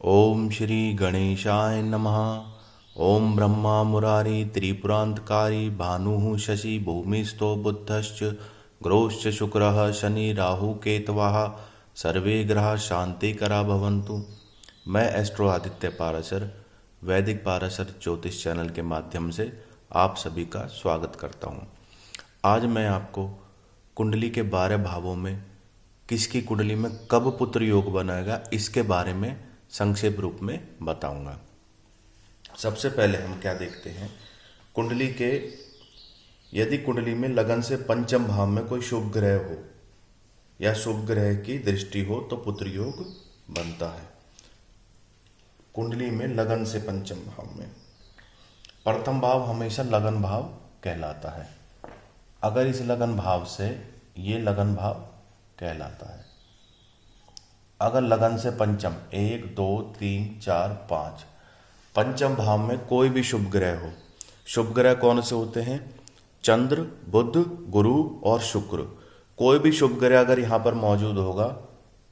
ओम श्री गणेशाय नमः। ओम ब्रह्मा मुरारी त्रिपुरांतकारी भानुः शशि भूमिस्थो बुद्धश्च ग्रहोश्च शुक्रः शनि राहु केतवः सर्वे ग्रह शांतिकरा भवन्तु। मैं एस्ट्रो आदित्य पाराशर वैदिक पाराशर ज्योतिष चैनल के माध्यम से आप सभी का स्वागत करता हूँ। आज मैं आपको कुंडली के 12 भावों में किसकी कुंडली में कब पुत्र योग बनेगा इसके बारे में संक्षेप रूप में बताऊंगा। सबसे पहले हम क्या देखते हैं, कुंडली के यदि कुंडली में लगन से पंचम भाव में कोई शुभ ग्रह हो या शुभ ग्रह की दृष्टि हो तो पुत्र योग बनता है। कुंडली में लगन से पंचम भाव में प्रथम भाव हमेशा लगन भाव कहलाता है। अगर इस लगन भाव से ये लगन भाव कहलाता है। अगर लगन से पंचम 1 2 3 4 5 पंचम भाव में कोई भी शुभ ग्रह हो। शुभ ग्रह कौन से होते हैं? चंद्र, बुध, गुरु और शुक्र। कोई भी शुभ ग्रह अगर यहां पर मौजूद होगा,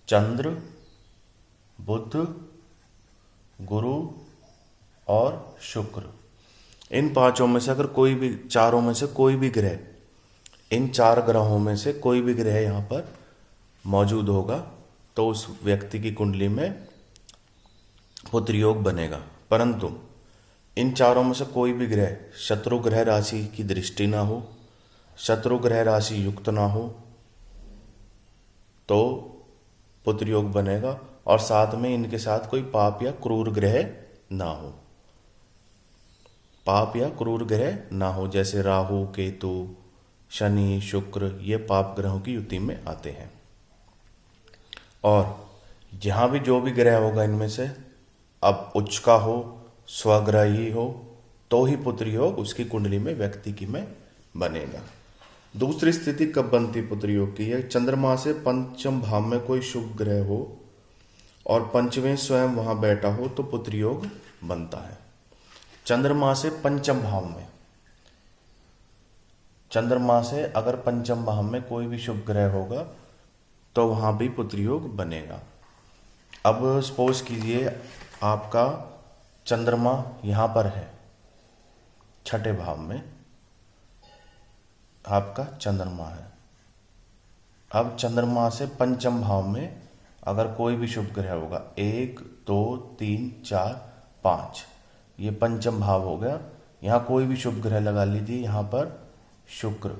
चंद्र, बुध, गुरु और शुक्र, इन पांचों में से अगर कोई भी चारों में से कोई भी ग्रह, इन 4 ग्रहों में से कोई भी ग्रह यहां पर मौजूद होगा तो उस व्यक्ति की कुंडली में पुत्र योग बनेगा। परंतु इन चारों में से कोई भी ग्रह शत्रु ग्रह राशि की दृष्टि ना हो, शत्रु ग्रह राशि युक्त ना हो तो पुत्र योग बनेगा। और साथ में इनके साथ कोई पाप या क्रूर ग्रह ना हो, पाप या क्रूर ग्रह ना हो, जैसे राहु, केतु, शनि, शुक्र, ये पाप ग्रहों की युति में आते हैं। और जहां भी जो भी ग्रह होगा इनमें से अब उच्च का हो, स्वग्रही हो तो ही पुत्र योग उसकी कुंडली में व्यक्ति की में बनेगा। दूसरी स्थिति कब बनती पुत्र योग की है? चंद्रमा से पंचम भाव में कोई शुभ ग्रह हो और पंचवें स्वयं वहां बैठा हो तो पुत्र योग बनता है। चंद्रमा से पंचम भाव में, चंद्रमा से अगर पंचम भाव में कोई भी शुभ ग्रह होगा तो वहां भी पुत्र योग बनेगा। अब सपोज कीजिए आपका चंद्रमा यहां पर है, छठे भाव में आपका चंद्रमा है। अब चंद्रमा से पंचम भाव में अगर कोई भी शुभ ग्रह होगा, 1 2 3 4 5, ये पंचम भाव हो गया। यहां कोई भी शुभ ग्रह लगा लीजिए, यहां पर शुक्र,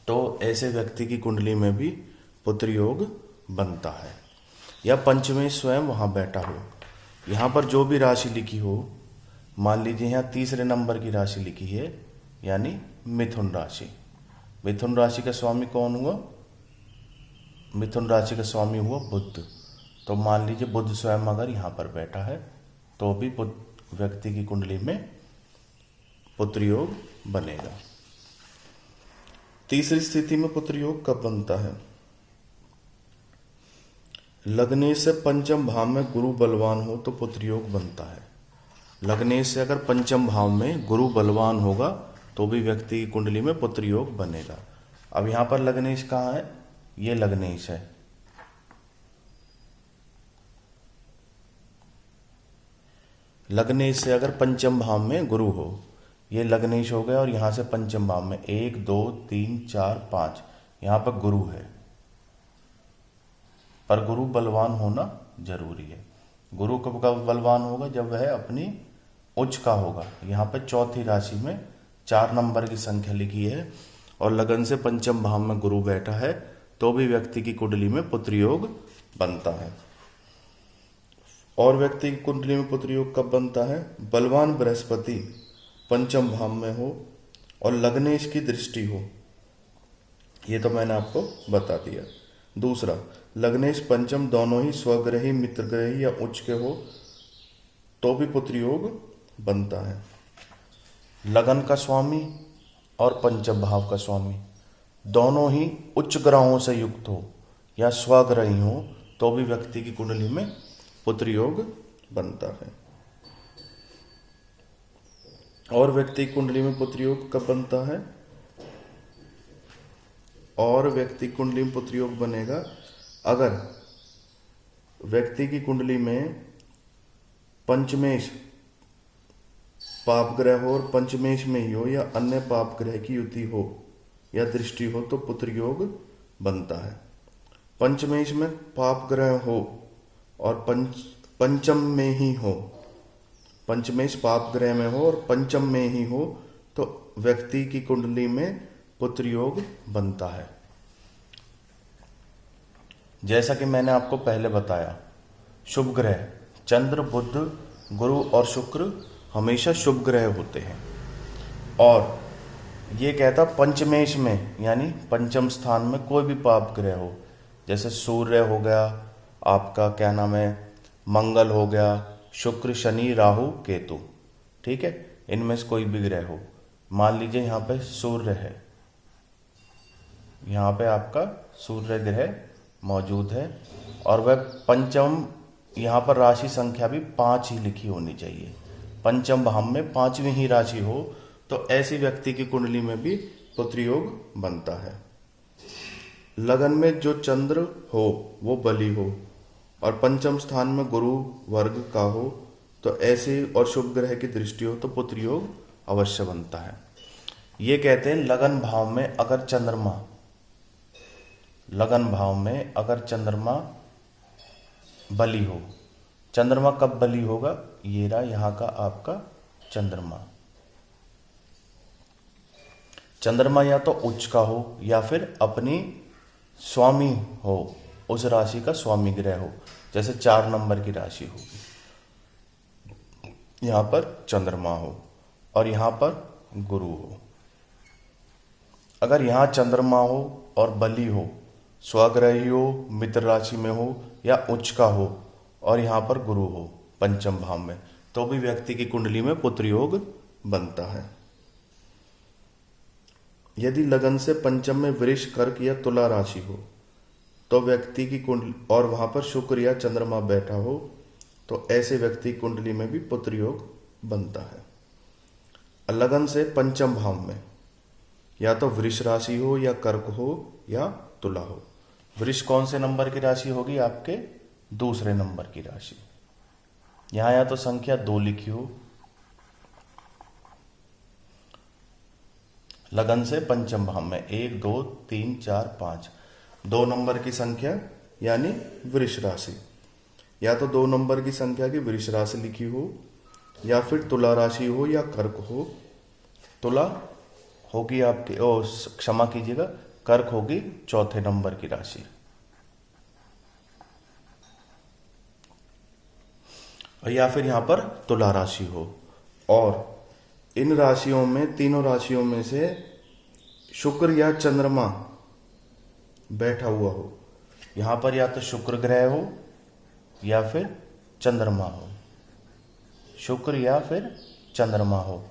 तो ऐसे व्यक्ति की कुंडली में भी पुत्र योग बनता है। या पंचमें स्वयं वहां बैठा हो, यहां पर जो भी राशि लिखी हो, मान लीजिए यहां तीसरे नंबर की राशि लिखी है यानी मिथुन राशि। मिथुन राशि का स्वामी कौन हुआ? मिथुन राशि का स्वामी हुआ बुध। तो मान लीजिए बुध स्वयं अगर यहां पर बैठा है तो भी व्यक्ति की कुंडली में पुत्र योग बनेगा। तीसरी स्थिति में पुत्र योग कब बनता है? लग्ने से पंचम भाव में गुरु बलवान हो तो पुत्र योग बनता है। लग्ने से अगर पंचम भाव में गुरु बलवान होगा तो भी व्यक्ति की कुंडली में पुत्र योग बनेगा। अब यहां पर लग्नेश कहाँ है? ये लग्नेश है। लग्नेश से अगर पंचम भाव में गुरु हो, ये लग्नेश हो गया और यहां से पंचम भाव में 1 2 3 4 5 यहां पर गुरु है। पर गुरु बलवान होना जरूरी है। गुरु कब बलवान होगा? जब वह अपनी उच्च का होगा। यहां पर चौथी राशि में 4 नंबर की संख्या लिखी है और लगन से पंचम भाव में गुरु बैठा है तो भी व्यक्ति की कुंडली में पुत्र योग बनता है। और व्यक्ति की कुंडली में पुत्र योग कब बनता है? बलवान बृहस्पति पंचम भाव में हो और लग्नेश की दृष्टि हो, ये तो मैंने आपको बता दिया। दूसरा, लग्नेश पंचम दोनों ही स्वग्रही, मित्रग्रही या उच्च के हो तो भी पुत्र योग बनता है। लगन का स्वामी और पंचम भाव का स्वामी दोनों ही उच्च ग्रहों से युक्त हो या स्वग्रही हो तो भी व्यक्ति की कुंडली में पुत्र योग बनता है। और व्यक्ति की कुंडली में पुत्र योग कब बनता है? और व्यक्ति कुंडली में पुत्र योग बनेगा अगर व्यक्ति की कुंडली में पंचमेश पाप ग्रह हो और पंचमेश में ही हो या अन्य पाप ग्रह की युति हो या दृष्टि हो तो पुत्र योग बनता है। पंचमेश में पाप ग्रह हो और पंचम में ही हो, पंचमेश पाप ग्रह में हो और पंचम में ही हो तो व्यक्ति की कुंडली में पुत्र योग बनता है। जैसा कि मैंने आपको पहले बताया, शुभ ग्रह चंद्र, बुध, गुरु और शुक्र हमेशा शुभ ग्रह होते हैं। और ये कहता पंचमेश में यानी पंचम स्थान में कोई भी पाप ग्रह हो, जैसे सूर्य हो गया, आपका क्या नाम है, मंगल हो गया, शुक्र, शनि, राहु, केतु, ठीक है, इनमें से कोई भी ग्रह हो। मान लीजिए यहाँ पे सूर्य है, यहाँ पे आपका सूर्य ग्रह मौजूद है और वह पंचम, यहाँ पर राशि संख्या भी 5 ही लिखी होनी चाहिए। पंचम भाव में 5वीं ही राशि हो तो ऐसी व्यक्ति की कुंडली में भी पुत्र योग बनता है। लगन में जो चंद्र हो वो बली हो और पंचम स्थान में गुरु वर्ग का हो तो ऐसे और शुभ ग्रह की दृष्टि हो तो पुत्र योग अवश्य बनता है। ये कहते हैं लगन भाव में अगर चंद्रमा, लगन भाव में अगर चंद्रमा बली हो, चंद्रमा कब बली होगा, ये रहा यहाँ का आपका चंद्रमा। चंद्रमा या तो उच्च का हो या फिर अपनी स्वामी हो, उस राशि का स्वामी ग्रह हो, जैसे 4 नंबर की राशि होगी, यहाँ पर चंद्रमा हो और यहाँ पर गुरु हो। अगर यहाँ चंद्रमा हो और बली हो, स्वग्रही हो, मित्र राशि में हो या उच्च का हो और यहाँ पर गुरु हो पंचम भाव में, तो भी व्यक्ति की कुंडली में पुत्र योग बनता है। यदि लगन से पंचम में वृष, कर्क या तुला राशि हो तो व्यक्ति की कुंडली और वहां पर शुक्र या चंद्रमा बैठा हो तो ऐसे व्यक्ति कुंडली में भी पुत्र योग बनता है। लगन से पंचम भाव में या तो वृष राशि हो या कर्क हो या तुला हो। वृष कौन से नंबर की राशि होगी, आपके दूसरे नंबर की राशि। यहां या तो संख्या 2 लिखी हो, लगन से पंचम भाव में 1 2 3 4 5 2 नंबर की संख्या यानी वृष राशि, या तो 2 नंबर की संख्या की वृष राशि लिखी हो या फिर तुला राशि हो या कर्क हो। तुला होगी आपकी, क्षमा कीजिएगा, कर्क होगी 4थे नंबर की राशि। या फिर यहां पर तुला राशि हो और इन राशियों में, तीनों राशियों में से शुक्र या चंद्रमा बैठा हुआ हो। यहां पर या तो शुक्र ग्रह हो या फिर चंद्रमा हो, शुक्र या फिर चंद्रमा हो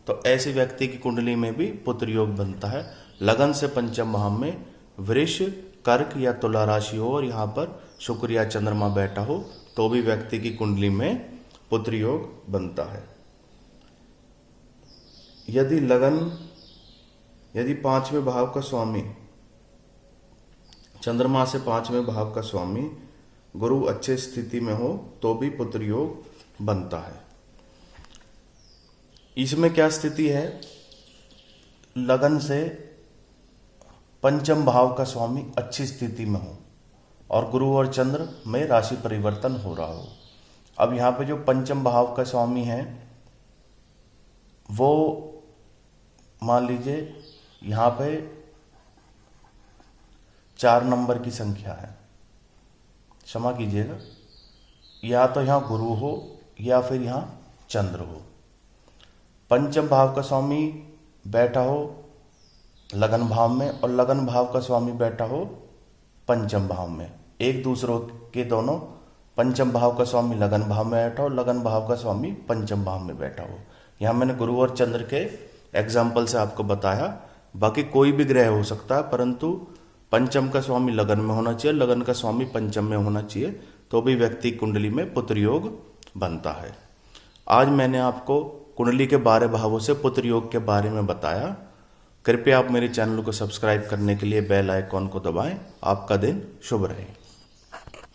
तो ऐसे व्यक्ति की कुंडली में भी पुत्र योग बनता है। लगन से पंचम भाव में वृष, कर्क या तुला राशि हो और यहाँ पर शुक्र या चंद्रमा बैठा हो तो भी व्यक्ति की कुंडली में पुत्र योग बनता है। यदि 5वें भाव का स्वामी, चंद्रमा से 5वें भाव का स्वामी गुरु अच्छे स्थिति में हो तो भी पुत्र योग बनता है। इसमें क्या स्थिति है, लगन से पंचम भाव का स्वामी अच्छी स्थिति में हो और गुरु और चंद्र में राशि परिवर्तन हो रहा हो। अब यहाँ पे जो पंचम भाव का स्वामी है वो मान लीजिए यहाँ पे 4 नंबर की संख्या है, क्षमा कीजिएगा, या तो यहाँ गुरु हो या फिर यहाँ चंद्र हो। पंचम भाव का स्वामी बैठा हो लगन भाव में और लगन भाव का स्वामी बैठा हो पंचम भाव में, एक दूसरों के दोनों, पंचम भाव का स्वामी लगन भाव में बैठा हो, लगन भाव का स्वामी पंचम भाव में बैठा हो। यहाँ मैंने गुरु और चंद्र के एग्जाम्पल से आपको बताया, बाकी कोई भी ग्रह हो सकता है, परंतु पंचम का स्वामी लगन में होना चाहिए, लगन का स्वामी पंचम में होना चाहिए, तो भी व्यक्ति कुंडली में पुत्र योग बनता है। आज मैंने आपको कुंडली के 12 भावों से पुत्र योग के बारे में बताया। कृपया आप मेरे चैनल को सब्सक्राइब करने के लिए बेल आइकॉन को दबाएं। आपका दिन शुभ रहे।